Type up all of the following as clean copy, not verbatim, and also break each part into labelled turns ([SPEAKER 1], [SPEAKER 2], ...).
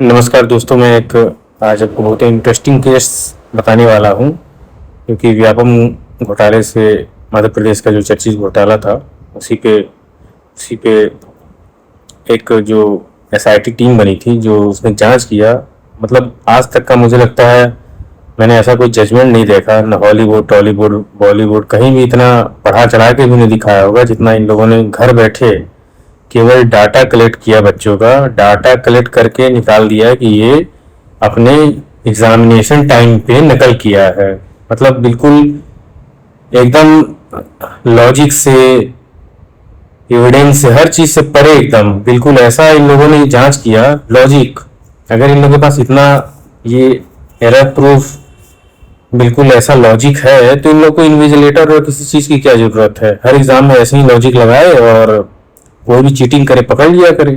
[SPEAKER 1] नमस्कार दोस्तों, मैं एक आज आपको बहुत ही इंटरेस्टिंग केस बताने वाला हूँ। क्योंकि व्यापम घोटाले से मध्य प्रदेश का जो चर्चित घोटाला था, उसी पे एक जो एसआईटी टीम बनी थी जो उसने जांच किया। मतलब आज तक का मुझे लगता है मैंने ऐसा कोई जजमेंट नहीं देखा, न हॉलीवुड, टॉलीवुड, बॉलीवुड, कहीं भी इतना बढ़ा चढ़ा के भी नहीं दिखाया होगा जितना इन लोगों ने घर बैठे केवल डाटा कलेक्ट किया। बच्चों का डाटा कलेक्ट करके निकाल दिया कि ये अपने एग्जामिनेशन टाइम पे नकल किया है। मतलब बिल्कुल एकदम लॉजिक से, एविडेंस से, हर चीज से परे, एकदम बिल्कुल ऐसा इन लोगों ने जांच किया। लॉजिक, अगर इन लोगों के पास इतना ये एरर प्रूफ, बिल्कुल ऐसा लॉजिक है, तो इन लोग को इन्विजिलेटर और किसी चीज की क्या जरूरत है। हर एग्जाम में ऐसे ही लॉजिक लगाए और कोई भी चीटिंग करे पकड़ लिया करे।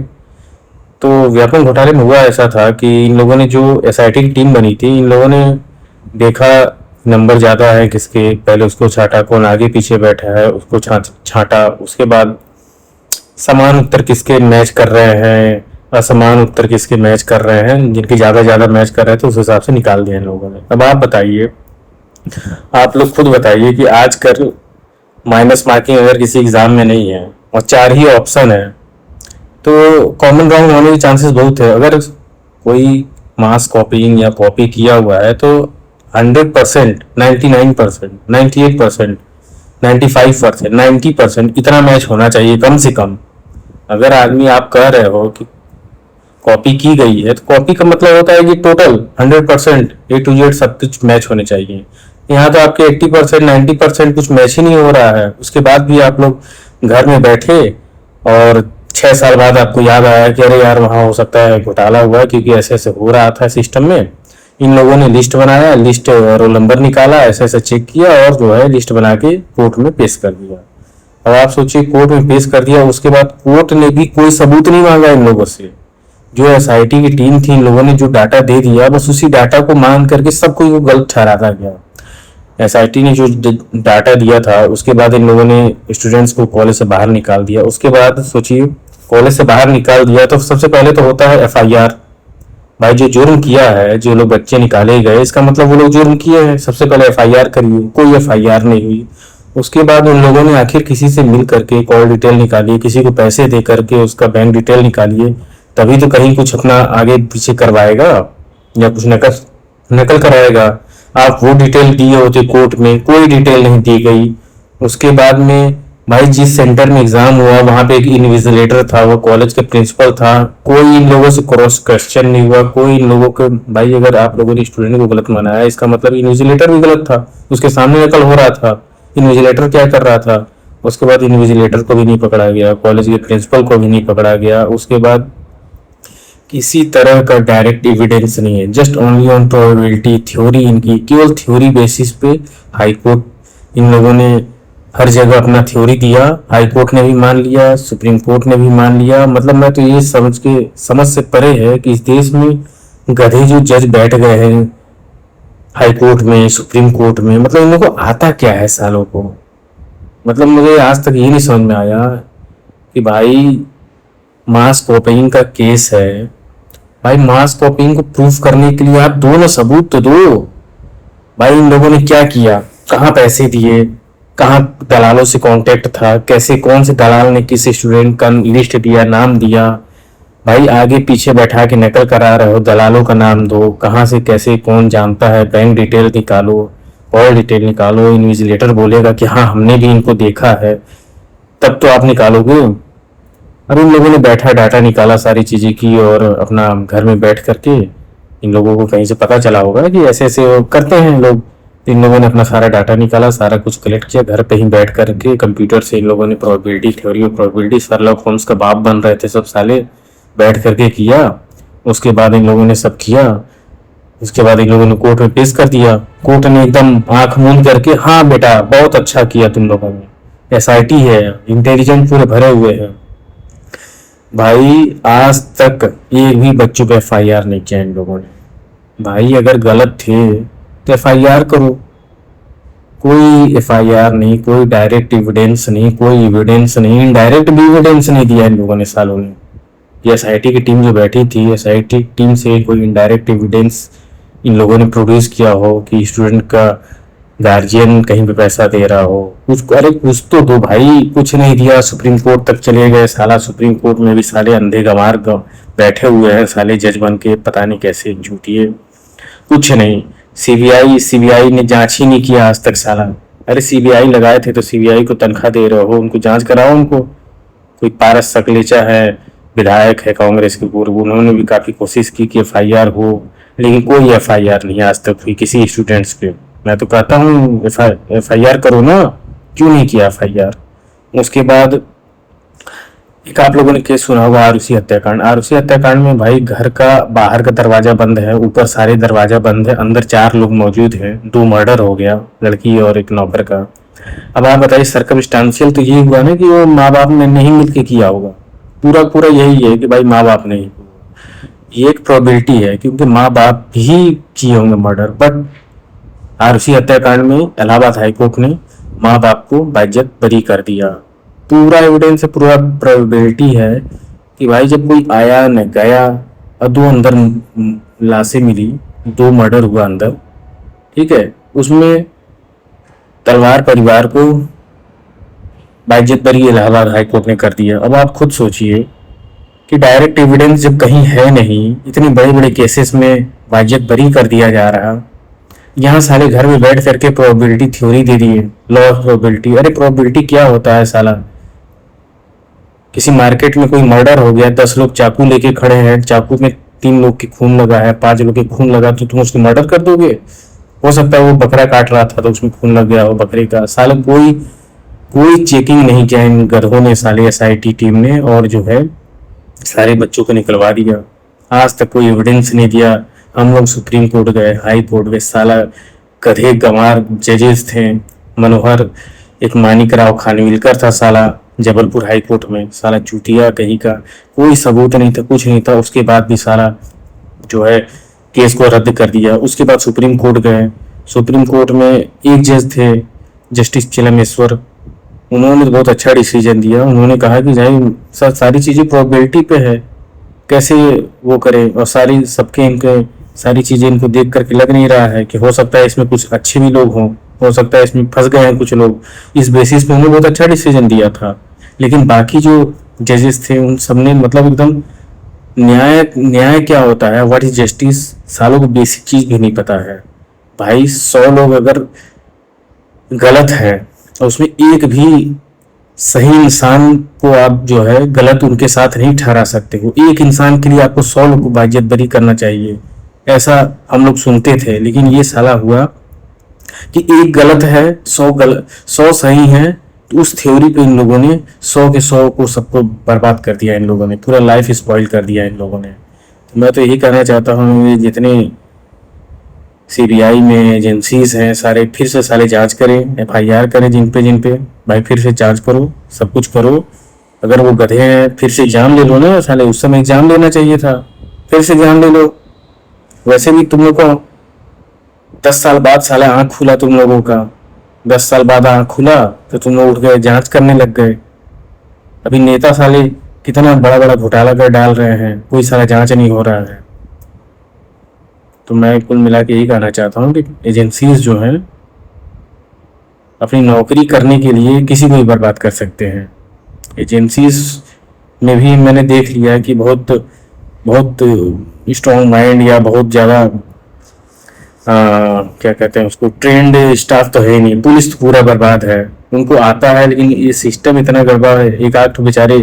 [SPEAKER 1] तो व्यापम घोटाले में हुआ ऐसा था कि इन लोगों ने जो एसआईटी की टीम बनी थी, इन लोगों ने देखा नंबर ज़्यादा है किसके, पहले उसको छाटा, कौन आगे पीछे बैठा है उसको छाटा। उसके बाद समान उत्तर किसके मैच कर रहे हैं, असमान उत्तर किसके मैच कर रहे हैं, जिनके ज़्यादा मैच कर रहे थे उस हिसाब से निकाल दिया इन लोगों ने। अब आप बताइए, आप लोग खुद बताइए कि आजकल माइनस मार्किंग अगर किसी एग्जाम में नहीं है और 4 ही ऑप्शन है तो कॉमन रॉन्ग होने के चांसेस बहुत है। अगर कोई मास कॉपीइंग या कॉपी किया हुआ है तो 100%, 99%, 98%, 95%, 90% इतना मैच होना चाहिए कम से कम। अगर आदमी, आप कह रहे हो कि कॉपी की गई है तो कॉपी का मतलब होता है कि टोटल 100% ए टू जेड सब कुछ मैच होने चाहिए। यहाँ तो आपके 80%, 90% कुछ मैच ही नहीं हो रहा है। उसके बाद भी आप लोग घर में बैठे और 6 साल बाद आपको याद आया कि अरे यार वहाँ हो सकता है घोटाला हुआ क्योंकि ऐसे ऐसे हो रहा था सिस्टम में। इन लोगों ने लिस्ट बनाया, लिस्ट रोल नंबर निकाला, ऐसे ऐसे चेक किया और जो है लिस्ट बना के कोर्ट में पेश कर दिया। अब आप सोचिए, कोर्ट में पेश कर दिया, उसके बाद कोर्ट ने भी कोई सबूत नहीं मांगा इन लोगों से। जो एसआईटी की टीम थी, इन लोगों ने जो डाटा दे दिया बस उसी डाटा को मान करके सब कोई को गलत ठहराता गया। एसआईटी ने जो डाटा दिया था उसके बाद इन लोगों ने स्टूडेंट्स को कॉलेज से बाहर निकाल दिया। उसके बाद सोचिए, कॉलेज से बाहर निकाल दिया तो सबसे पहले तो होता है एफआईआर। भाई जो जुर्म किया है, जो लोग बच्चे निकाले गए, इसका मतलब वो लोग जुर्म किए हैं, सबसे पहले एफआईआर करिए। कोई एफआईआर नहीं हुई। उसके बाद उन लोगों ने आखिर किसी से मिल करके कॉल डिटेल निकाली, किसी को पैसे दे करके उसका बैंक डिटेल निकालिए, तभी तो कहीं कुछ अपना आगे पीछे करवाएगा या कुछ नकल नकल कराएगा। आप वो डिटेल दिए होते कोर्ट में, कोई डिटेल नहीं दी गई। उसके बाद में भाई जिस सेंटर में एग्जाम हुआ वहां पे एक इन्विजिलेटर था, वो कॉलेज के प्रिंसिपल था, कोई इन लोगों से क्रॉस क्वेश्चन नहीं हुआ। कोई इन लोगों को, भाई अगर आप लोगों ने स्टूडेंट को गलत मनाया इसका मतलब इन्विजिलेटर भी गलत था, उसके सामने नकल हो रहा था। इन्विजिलेटर क्या कर रहा था? उसके बाद इन्विजिलेटर को भी नहीं पकड़ा गया, कॉलेज के प्रिंसिपल को भी नहीं पकड़ा गया। उसके बाद किसी तरह का डायरेक्ट एविडेंस नहीं है, just only on probability, theory, इनकी केवल थ्योरी बेसिस पे हाई कोर्ट इन लोगों ने हर जगह अपना थ्योरी दिया। हाई कोर्ट ने भी मान लिया, सुप्रीम कोर्ट ने भी मान लिया। मतलब मैं तो ये समझ से परे है कि इस देश में गधे जो जज बैठ गए हैं हाई कोर्ट में, सुप्रीम कोर्ट में, मतलब इन लोगों को आता क्या है सालों को। मतलब मुझे आज तक ये नहीं समझ में आया कि भाई मास कॉपीइंग का केस है, भाई मास कॉपीइंग को प्रूफ करने के लिए आप दो ना, सबूत तो दो। भाई इन लोगों ने क्या किया, कहाँ पैसे दिए, कहाँ दलालों से कांटेक्ट था, कैसे, कौन से दलाल ने किस स्टूडेंट का लिस्ट दिया, नाम दिया। भाई आगे पीछे बैठा के नकल करा रहे हो, दलालों का नाम दो, कहाँ से कैसे कौन जानता है, बैंक डिटेल निकालो, कॉल डिटेल निकालो। इन्विजिलेटर बोलेगा कि हाँ हमने भी इनको देखा है, तब तो आप निकालोगे। अब इन लोगों ने बैठा डाटा निकाला सारी चीजें की और अपना घर में बैठ करके इन लोगों को कहीं से पता चला होगा कि ऐसे ऐसे करते हैं लोग। इन लोगों ने अपना सारा डाटा निकाला, सारा कुछ कलेक्ट किया, घर पे ही बैठ करके कंप्यूटर से इन लोगों ने प्रोबेबिलिटी, थ्योरी और प्रोबेबिलिटी, शर्लॉक होम्स का बाप बन रहे थे सब साले, बैठ करके किया। उसके बाद इन लोगों ने सब किया। उसके बाद इन लोगों ने कोर्ट में पेश कर दिया। कोर्ट ने एकदम आंख मूंद करके, हाँ बेटा बहुत अच्छा किया तुम लोगों ने, एसआईटी है, इंटेलिजेंट पूरे भरे हुए हैं। भाई आज तक एक भी बच्चों पे एफआईआर नहीं किया इन लोगों ने। भाई अगर गलत थे तो एफआईआर करो, कोई एफआईआर नहीं, कोई डायरेक्ट एविडेंस नहीं, कोई एविडेंस नहीं, इनडायरेक्ट भी एविडेंस नहीं दिया इन लोगों ने सालों ने। ये एसआईटी की टीम जो बैठी थी, एसआईटी टीम से कोई इनडायरेक्ट एविडेंस इन लोगों ने प्रोड्यूस किया हो कि स्टूडेंट का गार्जियन कहीं पे पैसा दे रहा हो, कुछ, अरे कुछ तो दो भाई। कुछ नहीं दिया, सुप्रीम कोर्ट तक चले गए, साला सुप्रीम कोर्ट में भी साले अंधे गंवार बैठे हुए हैं साले जज बन के, पता नहीं कैसे झूठिए। कुछ नहीं, सीबीआई सीबीआई ने जांच ही नहीं किया आज तक साला। अरे सीबीआई लगाए थे तो सीबीआई को तनख्वाह दे रहे हो, उनको जांच कराओ उनको। कोई पारस सकलेचा है, विधायक है कांग्रेस के पूर्व, उन्होंने भी काफी कोशिश की कि एफआईआर हो, लेकिन कोई एफआईआर नहीं आज तक हुई किसी स्टूडेंट्स पे। मैं तो कहता हूँ एफआईआर करो ना, क्यों नहीं किया एफआईआर। उसके बाद एक आप लोगों ने केस सुना होगा आरुषि हत्याकांड। आरुषि हत्याकांड में भाई घर का बाहर का दरवाजा बंद है, ऊपर सारे दरवाजा बंद है, अंदर 4 लोग मौजूद हैं, 2 मर्डर हो गया, लड़की और एक नौकर का। अब आप बताइए सर्कमस्टांशियल तो ये हुआ ना कि वो माँ बाप ने नहीं मिलके किया होगा, पूरा पूरा यही है कि भाई माँ बाप ने ही। ये एक प्रोबेबिलिटी है क्योंकि माँ बाप ही किए होंगे मर्डर। बट आरुषि हत्याकांड में इलाहाबाद हाईकोर्ट ने माँ बाप को बाइज्जत बरी कर दिया। पूरा एविडेंस है, पूरा प्रोबेबिलिटी है कि भाई जब कोई आया न गया और 2 अंदर लाशें मिली, 2 मर्डर हुआ अंदर, ठीक है, उसमें तलवार परिवार को बाइज्जत बरी इलाहाबाद हाईकोर्ट ने कर दिया। अब आप खुद सोचिए कि डायरेक्ट एविडेंस जब कहीं है नहीं, इतने बड़े बड़े केसेस में बाइज्जत बरी कर दिया जा रहा, यहाँ साले घर में बैठ करके प्रोबेबिलिटी थ्योरी दे दी है, लॉ ऑफ प्रोबेबिलिटी। अरे प्रोबेबिलिटी क्या होता है साला, किसी मार्केट में कोई मर्डर हो गया, 10 लोग चाकू लेके खड़े हैं, चाकू में 3 लोग के खून लगा है, 5 लोग के खून लगा, तो तुम उसको मर्डर कर दोगे। हो सकता है वो बकरा काट रहा था तो उसमें खून लग गया हो बकरे का। साले कोई कोई चेकिंग नहीं किया इन गधों ने, साले एसआईटी टीम ने, और जो है सारे बच्चों को निकलवा दिया। आज तक कोई एविडेंस नहीं दिया। हम लोग सुप्रीम कोर्ट गए, हाई कोर्ट गए, साला गधे गंवार जजेस थे। मनोहर, एक मानिक राव खानविलकर था साला जबलपुर हाई कोर्ट में, साला चूतिया कहीं का, कोई सबूत नहीं था, कुछ नहीं था। उसके बाद भी साला जो है केस को रद्द कर दिया। उसके बाद सुप्रीम कोर्ट गए, सुप्रीम कोर्ट में एक जज थे जस्टिस चिलमेश्वर, उन्होंने बहुत अच्छा डिसीजन दिया। उन्होंने कहा कि भाई सारी चीजें प्रोबेबिलिटी पे है, कैसे वो करे, और सारी सबके इनके सारी चीजें इनको देख करके लग नहीं रहा है कि हो सकता है इसमें कुछ अच्छे भी लोग हों, हो सकता है इसमें फंस गए हैं कुछ लोग। इस बेसिस पे उन्होंने बहुत अच्छा डिसीजन दिया था। लेकिन बाकी जो जजेस थे उन सबने मतलब एकदम, न्याय न्याय क्या होता है, व्हाट इज जस्टिस, सालों को बेसिक चीज भी नहीं पता है। भाई 100 लोग अगर गलत है और उसमें एक भी सही इंसान को आप जो है गलत उनके साथ नहीं ठहरा सकते हो। एक इंसान के लिए आपको 100 लोग को बाइज्जत बरी करना चाहिए, ऐसा हम लोग सुनते थे। लेकिन ये साला हुआ कि एक गलत है, 100 सही है, तो उस थ्योरी पे इन लोगों ने 100 के 100 को सबको बर्बाद कर दिया। इन लोगों ने पूरा लाइफ स्पॉइल कर दिया इन लोगों ने। तो मैं तो यही कहना चाहता हूँ, जितने सीबीआई में एजेंसीज हैं सारे फिर से सारे जांच करें, एफआईआर करें जिन पे भाई, फिर से जांच करो, सब कुछ करो। अगर वो गधे हैं फिर से एग्जाम ले लो ना साले, उस समय एग्जाम लेना चाहिए था, फिर से एग्जाम ले लो। वैसे भी तुम लोग को 10 साल बाद साले आंख खुला तुम लोगों का, 10 साल बाद आंख खुला तो तुम लोग उठ गए जांच करने लग गए। अभी नेता साले कितना बड़ा बड़ा घोटाला कर डाल रहे हैं, कोई सारा जांच नहीं हो रहा है। तो मैं कुल मिला के यही कहना चाहता हूँ कि एजेंसीज जो हैं अपनी नौकरी करने के लिए किसी को भी बर्बाद कर सकते हैं। एजेंसीज में भी मैंने देख लिया है कि बहुत बहुत स्ट्रॉन्ग माइंड या बहुत ज़्यादा क्या कहते हैं उसको, ट्रेंड स्टाफ तो है ही नहीं। पुलिस तो पूरा बर्बाद है, उनको आता है लेकिन ये सिस्टम इतना गड़बड़ है। एक आध तो बेचारे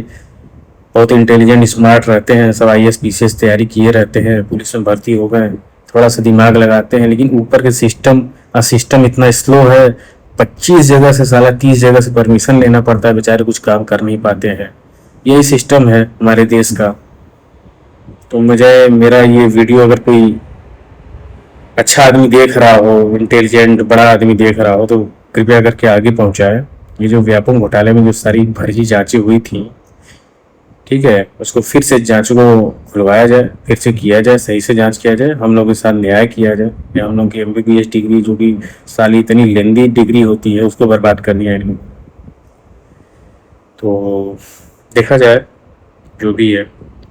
[SPEAKER 1] बहुत इंटेलिजेंट स्मार्ट रहते हैं, सब आईएएस पीसीएस तैयारी किए रहते हैं, पुलिस में भर्ती हो गए, थोड़ा सा दिमाग लगाते हैं, लेकिन ऊपर के सिस्टम इतना स्लो है। 25 जगह से साला 30 जगह से परमिशन लेना पड़ता है, बेचारे कुछ काम कर नहीं पाते हैं। यही सिस्टम है हमारे देश का। तो मुझे मेरा ये वीडियो अगर कोई अच्छा आदमी देख रहा हो, इंटेलिजेंट बड़ा आदमी देख रहा हो, तो कृपया करके आगे पहुंचाए। ये जो व्यापम घोटाले में जो सारी फर्जी जांचें हुई थी, ठीक है, उसको फिर से जांच को खुलवाया जाए, फिर से किया जाए, सही से जांच किया जाए, हम लोग के साथ न्याय किया जाए। या हम लोग की एमबीबीएस डिग्री जो कि साली इतनी लेंदी डिग्री होती है उसको बर्बाद कर दिया इन लोग। तो देखा जाए जो भी है,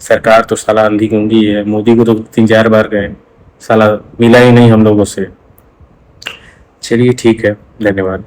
[SPEAKER 1] सरकार तो साला अंधी गुंगी है, मोदी को तो 3-4 बार गए, साला मिला ही नहीं हम लोगों से। चलिए ठीक है, धन्यवाद।